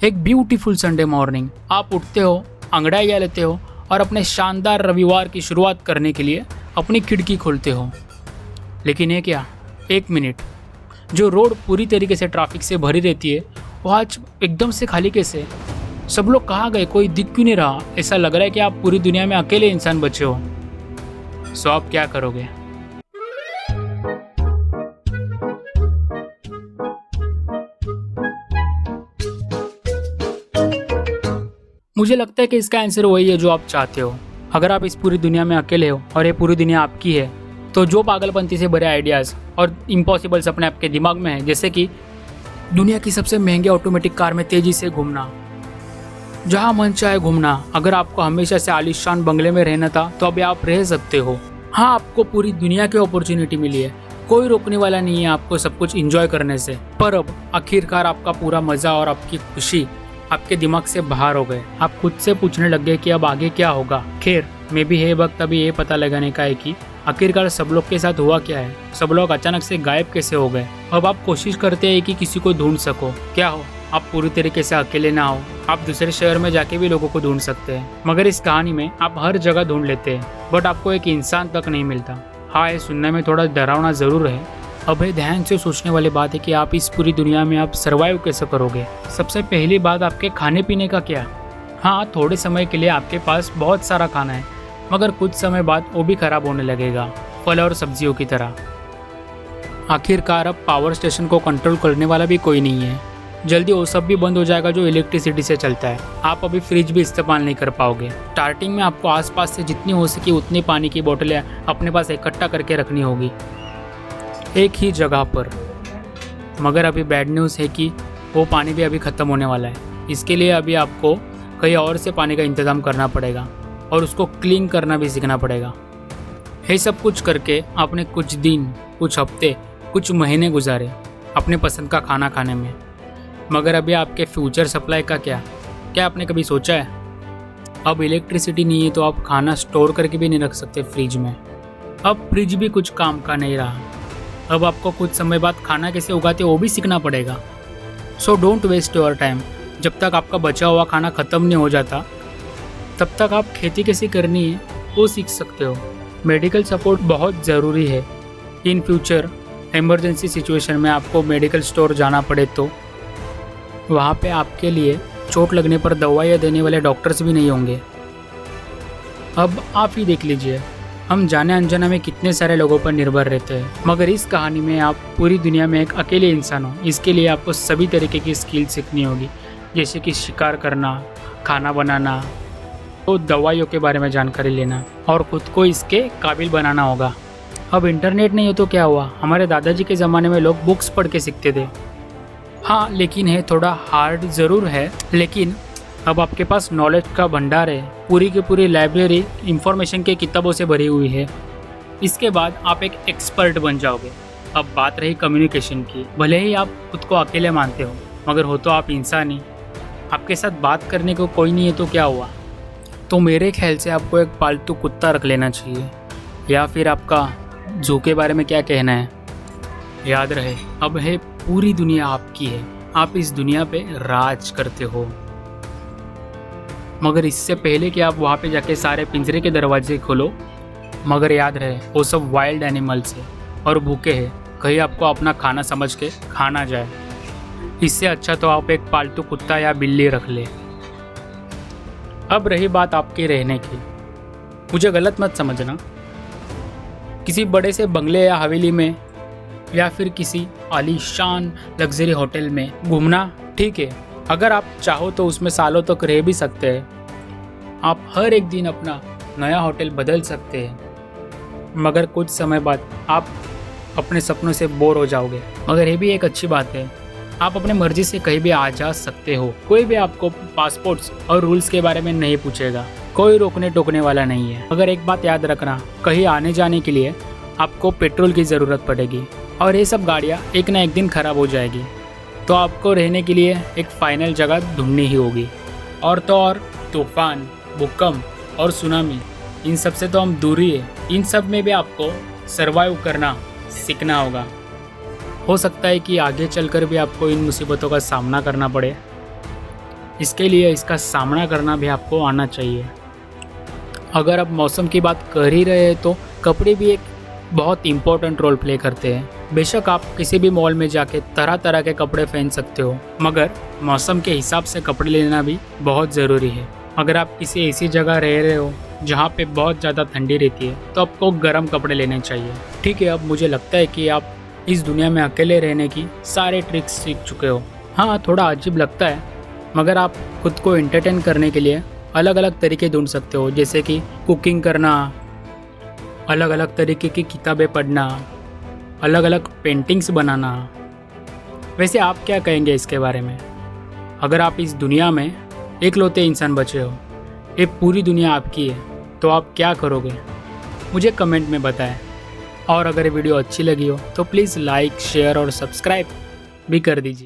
एक beautiful Sunday morning, आप उठते हो, अंगड़ाइयाँ लेते हो और अपने शानदार रविवार की शुरुआत करने के लिए अपनी खिड़की खोलते हो। लेकिन ये क्या, एक मिनट, जो रोड पूरी तरीके से ट्रैफिक से भरी रहती है वो आज एकदम से खाली कैसे? सब लोग कहाँ गए? कोई दिख क्यों नहीं रहा? ऐसा लग रहा है कि आप पूरी दुनिया में अकेले इंसान बचे हो। सो आप क्या करोगे? मुझे लगता है कि इसका आंसर वही है जो आप चाहते हो। अगर आप इस पूरी दुनिया में अकेले हो और ये पूरी दुनिया आपकी है, तो जो पागलपंती से भरे आइडियाज़ और इम्पॉसिबल सपने आपके दिमाग में हैं, जैसे कि दुनिया की सबसे महंगी ऑटोमेटिक कार में तेज़ी से घूमना, जहाँ मन चाहे घूमना, अगर आपको हमेशा से आलीशान बंगले में रहना था तो अभी आप रह सकते हो। हाँ, आपको पूरी दुनिया की अपॉर्चुनिटी मिली है, कोई रोकने वाला नहीं है आपको सब कुछ एंजॉय करने से। पर अब आखिरकार आपका पूरा मज़ा और आपकी खुशी आपके दिमाग से बाहर हो गए। आप खुद से पूछने लग गए कि अब आगे क्या होगा। खैर, मे भी है वक्त अभी ये पता लगाने का है कि आखिरकार सब लोग के साथ हुआ क्या है, सब लोग अचानक से गायब कैसे हो गए। अब आप कोशिश करते हैं कि किसी को ढूंढ सको। क्या हो, आप पूरी तरीके से अकेले ना हो, आप दूसरे शहर में जाके भी लोगों को ढूंढ सकते हैं। मगर इस कहानी में आप हर जगह ढूंढ लेते हैं, बट आपको एक इंसान तक नहीं मिलता। हाँ, ये सुनने में थोड़ा डरावना ज़रूर है। अब ये ध्यान से सोचने वाली बात है कि आप इस पूरी दुनिया में आप सर्वाइव कैसे करोगे। सबसे पहली बात, आपके खाने पीने का क्या? हाँ, थोड़े समय के लिए आपके पास बहुत सारा खाना है, मगर कुछ समय बाद वो भी खराब होने लगेगा, फल और सब्जियों की तरह। आखिरकार अब पावर स्टेशन को कंट्रोल करने वाला भी कोई नहीं है। जल्दी वो सब भी बंद हो जाएगा जो इलेक्ट्रिसिटी से चलता है। आप अभी फ्रिज भी इस्तेमाल नहीं कर पाओगे। स्टार्टिंग में आपको आसपास से जितनी हो सके उतनी पानी की बोतलें अपने पास इकट्ठा करके रखनी होगी, एक ही जगह पर। मगर अभी बैड न्यूज़ है कि वो पानी भी अभी ख़त्म होने वाला है। इसके लिए अभी आपको कहीं और से पानी का इंतज़ाम करना पड़ेगा और उसको क्लीन करना भी सीखना पड़ेगा। ये सब कुछ करके आपने कुछ दिन, कुछ हफ्ते, कुछ महीने गुजारे अपने पसंद का खाना खाने में। मगर अभी आपके फ्यूचर सप्लाई का क्या आपने कभी सोचा है? अब इलेक्ट्रिसिटी नहीं है तो आप खाना स्टोर करके भी नहीं रख सकते फ्रिज में। अब फ्रिज भी कुछ काम का नहीं रहा। अब आपको कुछ समय बाद खाना कैसे उगाते वो भी सीखना पड़ेगा। So don't waste your time. जब तक आपका बचा हुआ खाना ख़त्म नहीं हो जाता, तब तक आप खेती कैसे करनी है वो सीख सकते हो। मेडिकल सपोर्ट बहुत ज़रूरी है। इन फ्यूचर इमरजेंसी सिचुएशन में आपको मेडिकल स्टोर जाना पड़े तो वहाँ पे आपके लिए चोट लगने पर दवाइयाँ देने वाले डॉक्टर्स भी नहीं होंगे। अब आप ही देख लीजिए, हम जाने अनजाने में कितने सारे लोगों पर निर्भर रहते हैं। मगर इस कहानी में आप पूरी दुनिया में एक अकेले इंसान हो। इसके लिए आपको सभी तरीके की स्किल सीखनी होगी, जैसे कि शिकार करना, खाना बनाना, तो दवाइयों के बारे में जानकारी लेना और खुद को इसके काबिल बनाना होगा। अब इंटरनेट नहीं हो तो क्या हुआ? हमारे दादाजी के ज़माने में लोग बुक्स पढ़ के सीखते थे। हाँ, लेकिन है थोड़ा हार्ड ज़रूर है, लेकिन अब आपके पास नॉलेज का भंडार है। पूरी की पूरी लाइब्रेरी इंफॉर्मेशन के किताबों से भरी हुई है। इसके बाद आप एक एक्सपर्ट बन जाओगे। अब बात रही कम्युनिकेशन की। भले ही आप खुद को अकेले मानते हो, मगर हो तो आप इंसान ही। आपके साथ बात करने को कोई नहीं है तो क्या हुआ? तो मेरे ख्याल से आपको एक पालतू कुत्ता रख लेना चाहिए। या फिर आपका जू के बारे में क्या कहना है? याद रहे, अब है पूरी दुनिया आपकी है। आप इस दुनिया पे राज करते हो। मगर इससे पहले कि आप वहाँ पे जाके सारे पिंजरे के दरवाजे खोलो, मगर याद रहे वो सब वाइल्ड एनिमल्स है और भूखे हैं। कहीं आपको अपना खाना समझ के खा ना जाए। इससे अच्छा तो आप एक पालतू कुत्ता या बिल्ली रख ले। अब रही बात आपके रहने की, मुझे गलत मत समझना। किसी बड़े से बंगले या हवेली में या फिर किसी आलीशान लग्जरी होटल में घूमना ठीक है। अगर आप चाहो तो उसमें सालों तक रह भी सकते हैं। आप हर एक दिन अपना नया होटल बदल सकते हैं, मगर कुछ समय बाद आप अपने सपनों से बोर हो जाओगे। मगर ये भी एक अच्छी बात है, आप अपने मर्जी से कहीं भी आ जा सकते हो। कोई भी आपको पासपोर्ट्स और रूल्स के बारे में नहीं पूछेगा। कोई रोकने टोकने वाला नहीं है। मगर एक बात याद रखना, कहीं आने जाने के लिए आपको पेट्रोल की ज़रूरत पड़ेगी और ये सब गाड़ियाँ एक ना एक दिन ख़राब हो जाएगी। तो आपको रहने के लिए एक फाइनल जगह ढूंढनी ही होगी। और तो और तूफान, भूकंप और सुनामी, इन सब से तो हम दूर ही है। इन सब में भी आपको सर्वाइव करना सीखना होगा। हो सकता है कि आगे चलकर भी आपको इन मुसीबतों का सामना करना पड़े, इसके लिए इसका सामना करना भी आपको आना चाहिए। अगर आप मौसम की बात कर ही रहे हैं तो कपड़े भी एक बहुत इम्पोर्टेंट रोल प्ले करते हैं। बेशक आप किसी भी मॉल में जाके तरह तरह के कपड़े पहन सकते हो, मगर मौसम के हिसाब से कपड़े लेना भी बहुत ज़रूरी है। अगर आप किसी ऐसी जगह रह रहे हो जहाँ पे बहुत ज़्यादा ठंडी रहती है तो आपको गर्म कपड़े लेने चाहिए। ठीक है, अब मुझे लगता है कि आप इस दुनिया में अकेले रहने की सारे ट्रिक्स सीख चुके हो। हाँ, थोड़ा अजीब लगता है, मगर आप खुद को एंटरटेन करने के लिए अलग अलग तरीके ढूंढ सकते हो, जैसे कि कुकिंग करना, अलग अलग तरीके की किताबें पढ़ना, अलग अलग पेंटिंग्स बनाना। वैसे आप क्या कहेंगे इसके बारे में? अगर आप इस दुनिया में एकलौते इंसान बचे हो, ये पूरी दुनिया आपकी है, तो आप क्या करोगे? मुझे कमेंट में बताएं। और अगर ये वीडियो अच्छी लगी हो तो प्लीज़ लाइक, शेयर और सब्सक्राइब भी कर दीजिए।